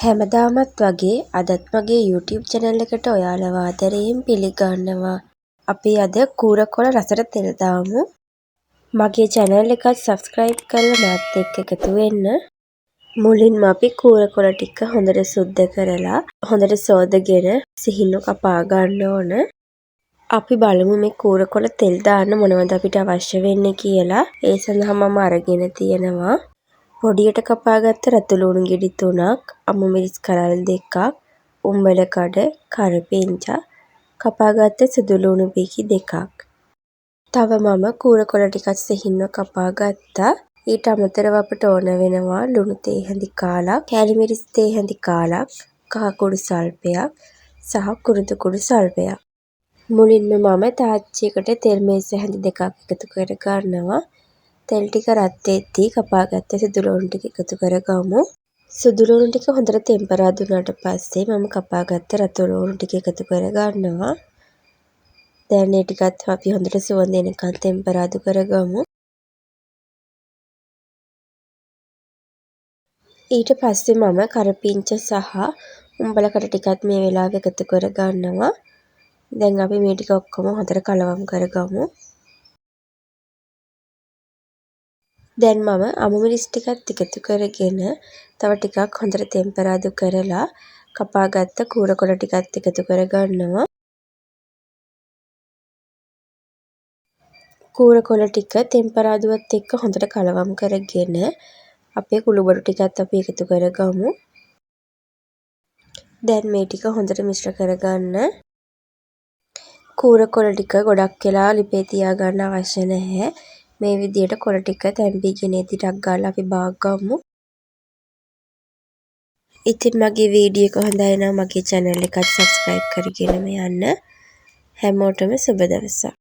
හැමදාමත් වගේ අදත් මගේ YouTube channel එකට ඔයාලව ආදරයෙන් පිළිගන්නවා. අපි අද කූරකොළ රසට තෙල් දාමු. මගේ channel එකත් subscribe කරලා මාත් එක්ක එකතු වෙන්න. මුලින්ම අපි කූරකොළ ටික හොඳට සුද්ධ කරලා හොඳට සෝදගෙන සිහිනු කපා ගන්න ඕන. අපි බලමු මේ කූරකොළ තෙල් දාන්න මොනවද අපිට අවශ්‍ය වෙන්නේ කියලා. ඒ සඳහා මම අරගෙන තියෙනවා පොඩියට කපාගත්ත රතු ලුණු ගෙඩි 3ක්, අමු මිරිස් කරල් 2ක්, උම්බලකඩ, කරපිංචා, කපාගත්ත සුදු ලුණු බීකි 2ක්. තව මම කූරකොළ ටිකක් සිහින්ව කපා ගත්තා. ඊට අමතරව අපට ඕන වෙනවා ලුණු තේ හැඳි කාලක්, කෑලි මිරිස් තේ හැඳි කාලක්, කහ කුඩු සල්පයක් සහ කුරුඳු කුඩු සල්පයක්. මුලින්ම මම තාච්චියකට තෙල් මේස හැඳි 2ක් එකතු කර ගන්නවා. තෙල් ටික රත් වෙද්දී කපාගත්ත සුදු ලුණු ටික එකතු කරගමු. සුදු ලුණු ටික හොඳට තෙම්පරාදු වුණාට පස්සේ මම කපාගත්ත රතු ලුණු ටික එකතු කරගන්නවා. දැන් මේ ටිකත් අපි හොඳට සුවඳ එනකන් තෙම්පරාදු කරගමු. ඊට පස්සේ මම කරපිංච සහ උම්බලකට ටිකත් මේ වෙලාවේ එකතු කරගන්නවා. දැන් අපි මේ ටික ඔක්කොම හොඳට කලවම් කරගමු. දැන් මම අමු මිරිස් ටිකත් එකතු කරගෙන තව ටිකක් හොඳට තෙම්පරාදු කරලා කපාගත්ත කූරකොළ ටිකත් එකතු කරගන්නවා. කූරකොළ ටික තෙම්පරාදුවත් එක්ක හොඳට කලවම් කරගෙන අපේ කුළුබඩු ටිකත් අපි එකතු කරගමු. දැන් මේ ටික හොඳට මිශ්‍ර කරගන්න. කූරකොළ ටික ගොඩක් වෙලා ලිපේ තියාගන්න අවශ්‍ය නැහැ. මේ විදිහට කොළ ටික තැම්බීගෙන ටිකක් ගාලා අපි බාගමු. ඉතින් මගේ වීඩියෝ එක හොඳයි නම් මගේ channel එකත් subscribe කරගෙනම යන්න. හැමෝටම සුබ දවසක්.